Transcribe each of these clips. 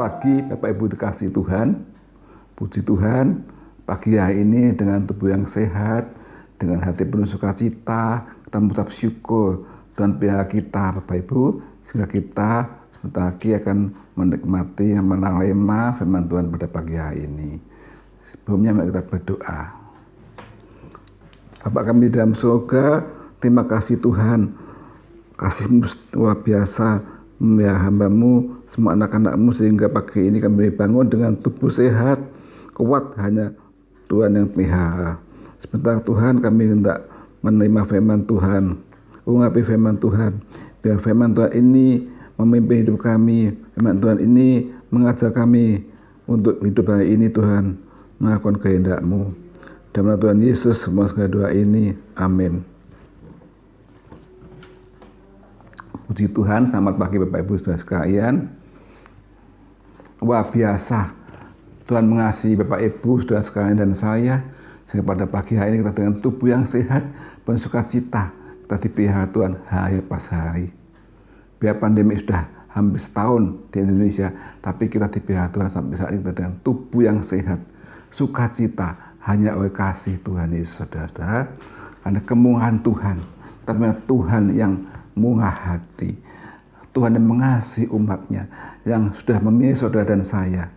pagi Bapak Ibu dikasih Tuhan. Puji Tuhan, pagi hari ini dengan tubuh yang sehat, dengan hati penuh sukacita, kita mengucap syukur Tuhan pihak kita Bapak Ibu, sehingga kita sebentar lagi akan menikmati menerima firman Tuhan pada pagi hari ini. Sebelumnya mari kita berdoa. Bapa kami dalam surga, terima kasih Tuhan, kasih-Mu luar biasa ya hamba-Mu, semua anak-anak-Mu, sehingga pagi ini kami bangun dengan tubuh sehat, kuat, hanya Tuhan yang pelihara. Sebentar Tuhan kami hendak menerima firman Tuhan, ungkapi firman Tuhan, biar firman Tuhan ini memimpin hidup kami, firman Tuhan ini mengajar kami untuk hidup hari ini Tuhan, melakukan kehendak-Mu. Dalam nama Tuhan Yesus semua segala doa ini, amin. Puji Tuhan, selamat pagi Bapak Ibu saudara sekalian. Luar biasa Tuhan mengasihi Bapak Ibu saudara sekalian dan saya, sehingga pada pagi hari ini kita dengan tubuh yang sehat, penuh sukacita, kita dipelihara Tuhan hari pas hari. Biar pandemi sudah hampir setahun di Indonesia, tapi kita dipelihara Tuhan sampai saat ini kita dengan tubuh yang sehat, sukacita hanya oleh kasih Tuhan Yesus, saudara-saudara. Karena kemurahan Tuhan, karena Tuhan yang murah hati, Tuhan yang mengasihi umatnya, yang sudah memilih saudara dan saya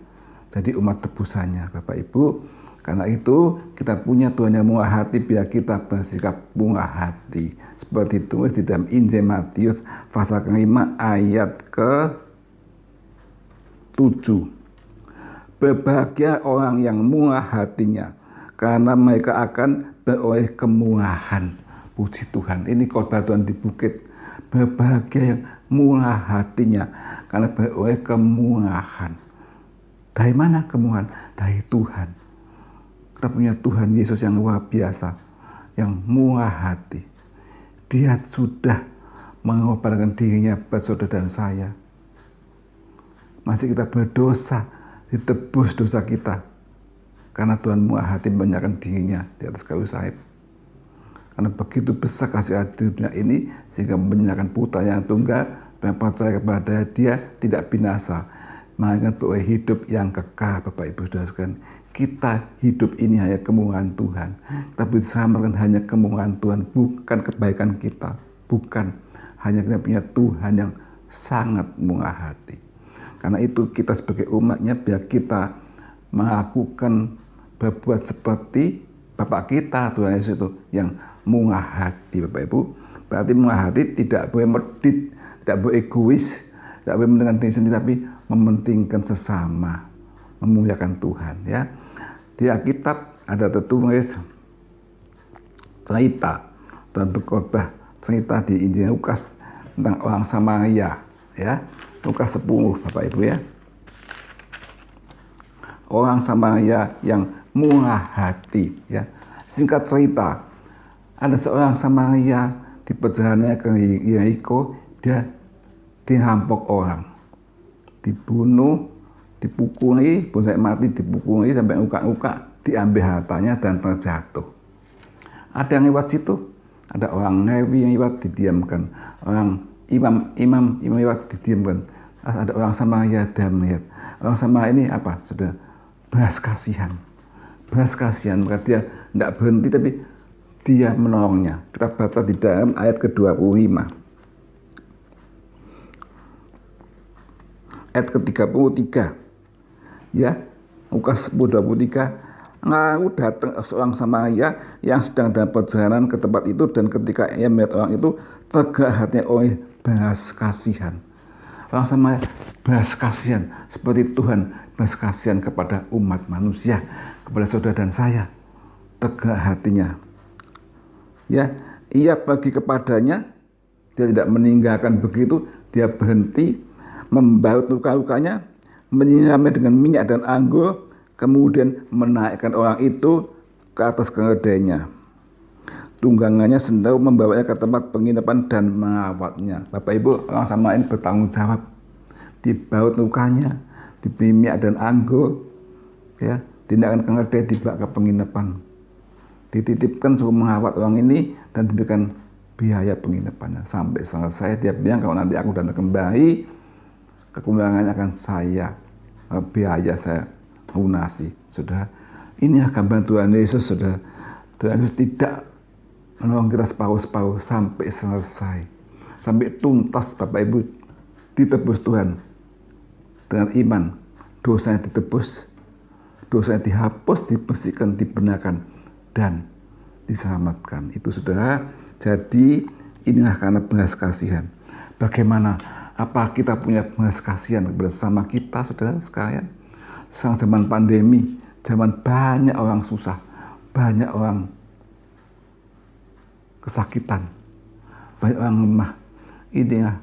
jadi umat tebusannya Bapak Ibu. Karena itu kita punya Tuhan yang murah hati, biar kita bersikap murah hati seperti ditulis di dalam Injil Matius pasal ke-5 ayat ke-7. Berbahagia orang yang murah hatinya, karena mereka akan beroleh kemurahan. Puji Tuhan, ini khotbah Tuhan di bukit. Berbahagia yang murah hatinya, karena beroleh kemurahan. Dari mana kemurahan? Dari Tuhan. Kita punya Tuhan Yesus yang luar biasa, yang murah hati. Dia sudah mengorbankan dirinya buat saudara dan saya. Masih kita berdosa, ditebus dosa kita, karena Tuhan murah hati menyerahkan dirinya di atas kayu salib. Karena begitu besar kasih Allah di dunia ini, sehingga menyerahkan putra yang tunggal, yang percaya kepada Dia tidak binasa, melainkan beroleh hidup yang kekal. Bapak Ibu saudara sekalian, kita hidup ini hanya kemurahan Tuhan. Kita diselamatkan hanya kemurahan Tuhan, bukan kebaikan kita, bukan. Hanya kita punya Tuhan yang sangat murah hati. Karena itu kita sebagai umatnya, biar kita melakukan berbuat seperti Bapak kita Tuhan Yesus itu yang murah hati. Bapak Ibu, berarti murah hati tidak boleh medit, tidak boleh egois, tidak boleh mementingkan diri sendiri, tapi mementingkan sesama, memuliakan Tuhan. Ya, di Alkitab ada tertulis cerita Tuhan berkhotbah, cerita di Injil Lukas tentang orang Samaria. Ya, Lukas 10 Bapak Ibu ya. Orang Samaria yang murah hati ya. Singkat cerita, ada seorang Samaria di perjalanannya ke Yeriko, dia dirampok orang, dibunuh, dipukuli, sampai mati, dipukuli sampai luka-luka, diambil hartanya dan terjatuh. Ada yang lewat situ, ada orang Lewi yang lewat, didiamkan, orang imam lewat, didiamkan. Ada orang Samaria, dia melihat orang Samaria ini apa? Sudah belas kasihan, maka dia tidak berhenti, tapi dia menolongnya. Kita baca di dalam ayat ke-25, ayat ke-33 ya, Lukas 10:23. Lalu datang seorang Samaria yang sedang dalam perjalanan ke tempat itu, dan ketika ia melihat orang itu, tergerak hatinya oleh belas kasihan. Orang Samaria belas kasihan seperti Tuhan belas kasihan kepada umat manusia, kepada saudara dan saya. Tergerak hatinya. Ya, ia pergi kepadanya, dia tidak meninggalkan begitu, dia berhenti, membalut luka-lukanya, menyiramnya dengan minyak dan anggur, kemudian menaikkan orang itu ke atas keledainya. Tunggangannya sendiri membawanya ke tempat penginapan dan merawatnya. Bapak Ibu, orang Samaria bertanggung jawab. Dibaut lukanya, diberi minyak dan anggur, ya, tindakan keledai dibawa ke penginapan. Dititipkan suruh merawat orang ini dan diberikan biaya penginapannya sampai selesai. Dia bilang, kalau nanti aku datang kembali, kekurangannya akan saya biaya saya lunasi. Saudara, ini gambaran Tuhan Yesus, saudara. Tuhan Yesus tidak menolong kita separuh-separuh sampai selesai, sampai tuntas. Bapak Ibu, ditebus Tuhan dengan iman, dosanya ditebus, dosanya dihapus, dibersihkan, dibenarkan, dan diselamatkan. Itu saudara. Jadi inilah karena belas kasihan. Bagaimana? Apa kita punya belas kasihan bersama kita, saudara sekalian? Sekarang zaman pandemi, zaman banyak orang susah, banyak orang kesakitan, banyak orang lemah. Inilah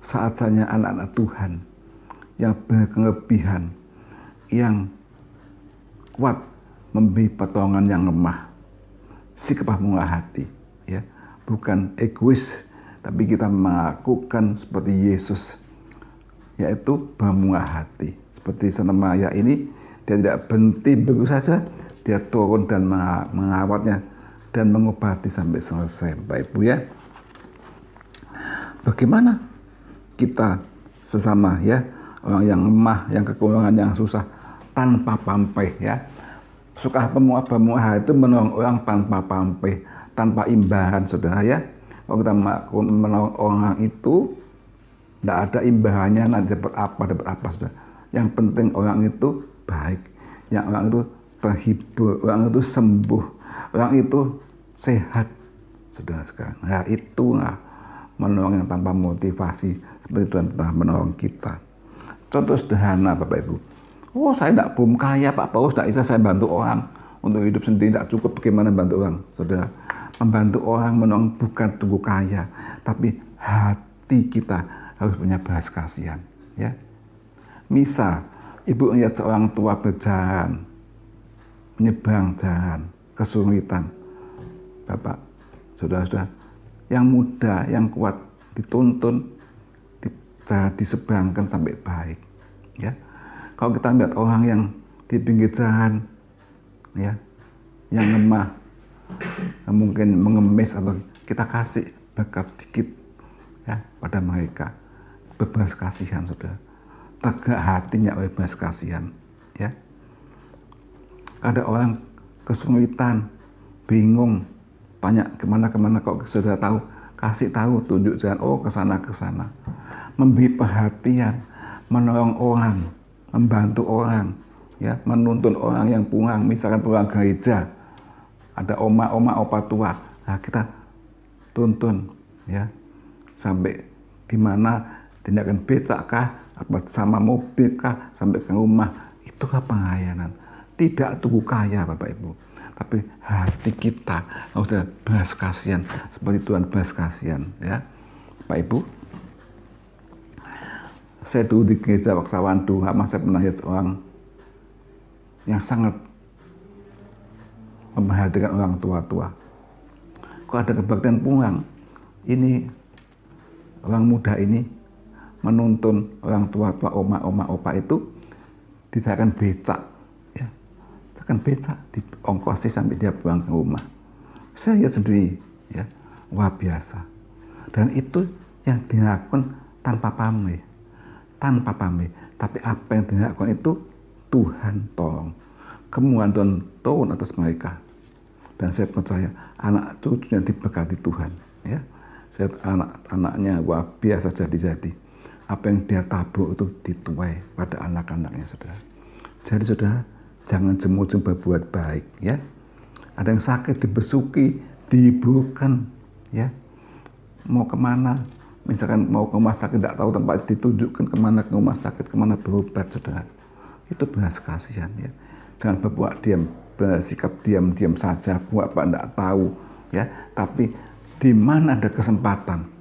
saat-saatnya anak-anak Tuhan yang berkelebihan, yang kuat memberi pertolongan yang lemah, sikap murah hati, ya, bukan egois, tapi kita melakukan seperti Yesus, yaitu bermurah hati. Seperti Santa Maria ini, dia tidak berhenti begitu saja, dia turun dan mengawatnya dan mengobati sampai selesai. Baik Ibu ya, bagaimana kita sesama ya, orang yang lemah, yang kekurangan, yang susah, tanpa pamrih ya. Suka pemurah itu menolong orang tanpa pamrih, tanpa imbalan, saudara ya. Kalau kita menolong orang itu tidak ada imbalannya, nanti dapat apa saudara. Yang penting orang itu baik, yang orang itu terhibur, orang itu sembuh, orang itu sehat, saudara sekarang. Nah, itulah menolong yang tanpa motivasi, seperti Tuhan telah menolong kita. Contoh sederhana Bapak Ibu. Oh, saya tidak belum kaya Pak Paulus, tidak bisa saya bantu orang untuk hidup sendiri, tidak cukup. Bagaimana bantu orang, saudara? Membantu orang, menolong bukan tunggu kaya, tapi hati kita harus punya belas kasihan, ya. Misal, ibu melihat seorang tua berjalan, menyeberang jalan, kesulitan. Bapak, saudara-saudara, yang muda, yang kuat, dituntun, diseberangkan sampai baik, ya. Kalau kita lihat orang yang di pinggir jalan, ya, yang lemah, mungkin mengemis, atau kita kasih berkat sedikit, ya, pada mereka, berbelas kasihan, saudara. Tegak hatinya oleh belas kasihan, ya. Ada orang kesulitan, bingung, tanya kemana, kok saudara tahu, kasih tahu, tunjuk jalan, oh ke sana, memberi perhatian, menolong orang, membantu orang, ya, menuntun orang yang pulang, misalkan pulang gereja, ada oma opa tua, nah kita tuntun, ya, sampai di mana, tindakan becak kah, apa sama mobil kah, sampai ke rumah. Itulah pelayanan. Tidak tunggu kaya Bapak Ibu, tapi hati kita harus belas kasihan seperti Tuhan belas kasihan, ya Bapak Ibu. Saya dulu di gereja Waksawan Duha, saya pernah lihat seorang yang sangat memperhatikan orang tua-tua. Kok ada kebaktian pulang, ini orang muda ini menuntun orang tua-tua, oma opa itu disediakan becak, ya, disediakan becak, diongkosi sampai dia pulang ke rumah. Saya lihat sendiri, ya, luar biasa. Dan itu yang dilakukan tanpa pamrih, tapi apa yang dilakukan itu Tuhan tolong, kemurahan Tuhan turun atas mereka. Dan saya percaya anak cucunya diberkati Tuhan, ya. Saya anak-anaknya luar biasa jadi. Apa yang dia tabur itu dituai pada anak-anaknya, saudara. Jadi saudara, jangan jemu-jemu berbuat baik, ya. Ada yang sakit dibesuki, dihiburkan, ya. Mau kemana? Misalkan mau ke rumah sakit, tidak tahu tempat, ditunjukkan kemana, ke rumah sakit, kemana berobat, saudara. Itu belas kasihan, ya. Jangan berbuat diam, bersikap diam saja, buat apa tidak tahu, ya. Tapi di mana ada kesempatan,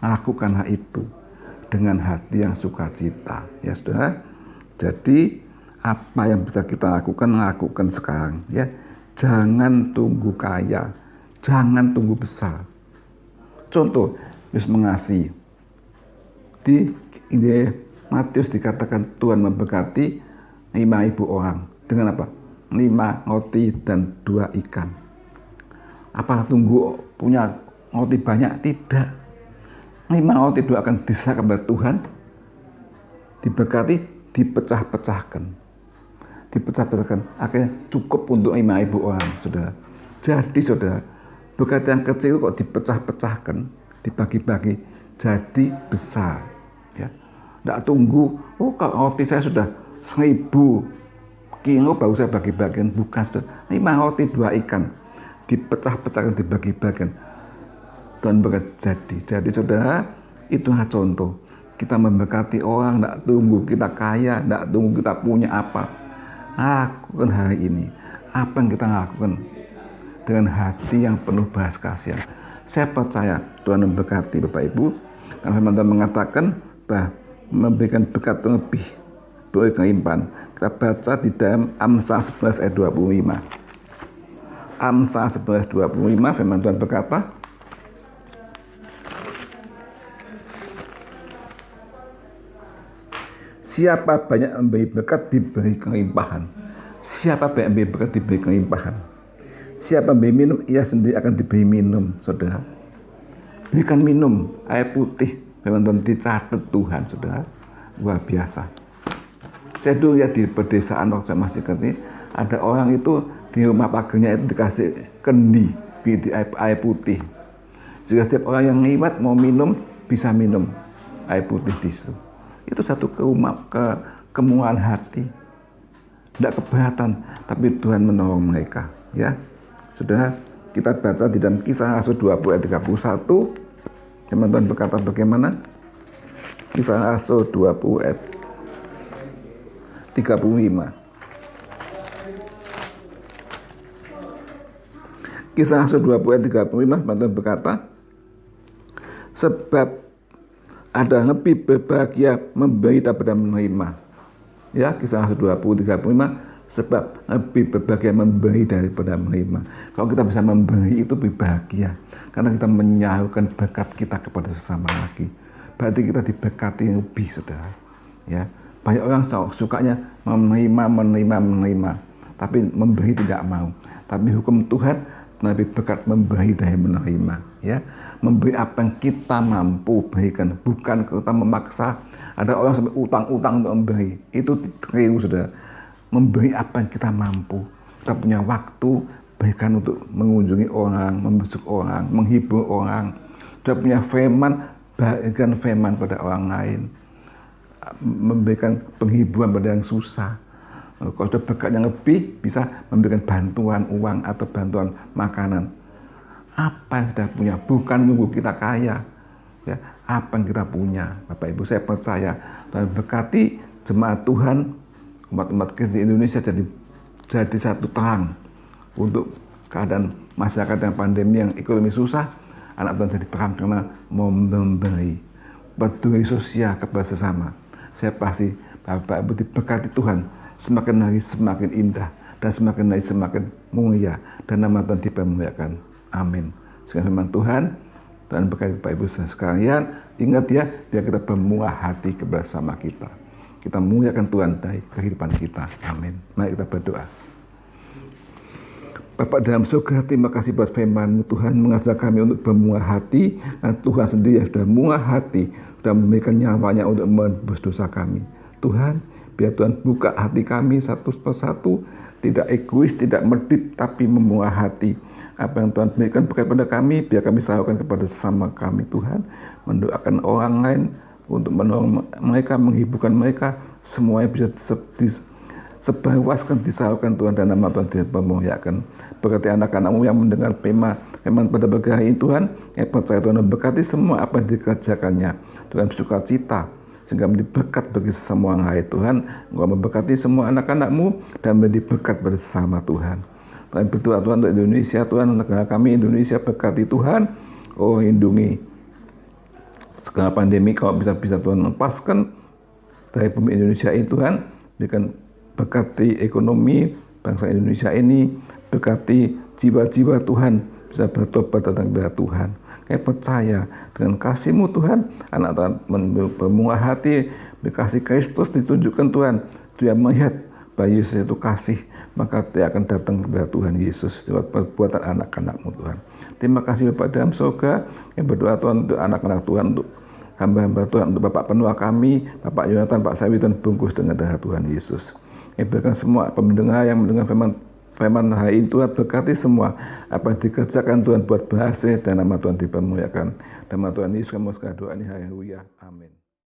lakukan hal itu dengan hati yang sukacita, ya saudara. Jadi apa yang bisa kita lakukan sekarang, ya. Jangan tunggu kaya, jangan tunggu besar. Contoh, Yesus mengasihi. Di Injil Matius dikatakan Tuhan memberkati 5.000 orang dengan apa? 5 roti dan 2 ikan. Apa tunggu punya roti banyak? Tidak. 5 roti 2 akan diserahkan kepada Tuhan, diberkati, dipecah-pecahkan. Akhirnya cukup untuk 5.000 orang, saudara. Jadi saudara, berkat yang kecil kok dipecah-pecahkan, dibagi-bagi, jadi besar. Ya, tidak tunggu, kalau roti saya sudah 1.000 kilo baru saya bagi-bagian. Bukan, saudara. 5 roti 2 ikan dipecah-pecahkan, dibagi-bagian. Tuhan berkat jadi saudara, itulah contoh. Kita memberkati orang, tidak tunggu kita kaya, tidak tunggu kita punya apa. Lakukan hari ini apa yang kita lakukan dengan hati yang penuh belas kasihan. Saya percaya Tuhan memberkati Bapak Ibu, karena firman Tuhan mengatakan bahwa memberikan berkat lebih boleh kelimpahan. Kita baca di dalam Amsal 11 ayat 25. Amsal 11:25 firman Tuhan berkata, siapa banyak memberi berkat diberi kelimpahan. Siapa banyak memberi berkat diberi kelimpahan. Siapa memberi minum, ia sendiri akan diberi minum, saudara. Berikan minum air putih, firman Tuhan dicatat Tuhan, saudara. Luar biasa. Saya dulu lihat di pedesaan waktu saya masih kecil, ada orang itu di rumah pagernya itu dikasih kendi di air putih. Jika setiap orang yang lewat mau minum, bisa minum air putih di situ. Itu satu kemurahan hati, tidak keberatan, tapi Tuhan menolong mereka. Ya, saudara, kita baca di dalam Kisah Rasul 20 ayat 31. Firman Tuhan berkata bagaimana? Kisah Rasul 20 ayat 35. Kisah Rasul 20 ayat 35, firman Tuhan berkata, sebab ada lebih berbahagia memberi daripada menerima. Ya, Kisah Rasul 20:35, sebab lebih berbahagia memberi daripada menerima. Kalau kita bisa memberi itu berbahagia, karena kita menyalurkan berkat kita kepada sesama lagi. Berarti kita diberkati lebih, saudara. Ya, banyak orang sukanya menerima, tapi memberi tidak mau. Tapi hukum Tuhan lebih berkat memberi dari menerima. Ya, memberi apa yang kita mampu berikan, bukan kita memaksa. Ada orang sampai utang-utang untuk memberi, itu keliru, saudara. Memberi apa yang kita mampu. Kita punya waktu, berikan untuk mengunjungi orang, membesuk orang, menghibur orang. Kita punya firman, berikan firman pada orang lain, memberikan penghiburan pada yang susah. Kalau sudah berkat yang lebih, bisa memberikan bantuan uang atau bantuan makanan. Apa yang kita punya, bukan nunggu kita kaya. Ya, apa yang kita punya, Bapak Ibu, saya percaya Tuhan berkati jemaat Tuhan, umat-umat Kristen di Indonesia jadi satu terang untuk keadaan masyarakat yang pandemi, yang ekonomi susah. Anak Tuhan jadi terang karena mau memberi peduli sosial kepada sesama. Saya pasti Bapak Ibu diberkati Tuhan, semakin hari semakin indah, dan semakin hari semakin mulia, dan nama Tuhan dipermuliakan. Amin. Sekarang firman Tuhan berkati Bapak Ibu sekalian. Ingat ya, biar kita bermurah hati bersama kita. Kita muliakan Tuhan dari kehidupan kita. Amin. Mari kita berdoa. Bapak dalam surga, terima kasih buat firman-Mu. Tuhan mengajar kami untuk bermurah hati, dan Tuhan sendiri yang sudah murah hati, sudah memberikan nyawanya untuk menebus dosa kami. Tuhan, biar Tuhan buka hati kami satu persatu, tidak egois, tidak medit, tapi memurah hati. Apa yang Tuhan berikan kepada kami, biar kami salurkan kepada sesama kami. Tuhan, mendoakan orang lain untuk menolong mereka, menghiburkan mereka, semuanya bisa sebarluaskan, disalurkan Tuhan, dan nama Tuhan dipermuliakan. Berkati anak-anak-Mu yang mendengar firman pada pagi hari ini, Tuhan, yang percaya Tuhan memberkati semua apa yang dikerjakannya. Tuhan sukacita, sehingga menjadi berkat bagi semua orang lain. Tuhan, Engkau memberkati semua anak-anak-Mu dan menjadi berkat pada sesama Tuhan. Kami berdoa Tuhan untuk Indonesia, Tuhan, negara kami Indonesia, berkati Tuhan. Oh, lindungi segala pandemi, kalau bisa Tuhan lepaskan dari bumi Indonesia ini, Tuhan. Berikan berkati ekonomi bangsa Indonesia ini, berkati jiwa-jiwa Tuhan bisa bertobat datang kepada Tuhan. Kami percaya dengan kasih-Mu Tuhan, anak Tuhan bermurah hati, berkasih Kristus ditunjukkan Tuhan. Dia melihat bahwa Yesus itu kasih, maka dia akan datang kepada Tuhan Yesus lewat perbuatan anak-anak-Mu Tuhan. Terima kasih Bapak dalam surga, yang berdoa Tuhan untuk anak-anak Tuhan, untuk hamba-hamba Tuhan, untuk Bapak Penua kami, Bapak Yonatan, Pak Sawi, Tuhan bungkus dengan darah Tuhan Yesus. Biarkan semua pendengar yang mendengar firman hari ini, Tuhan berkati semua apa yang dikerjakan Tuhan buat berhasil dan nama Tuhan dipermuliakan. Nama Tuhan Yesus kami doa ini, haleluya, amin.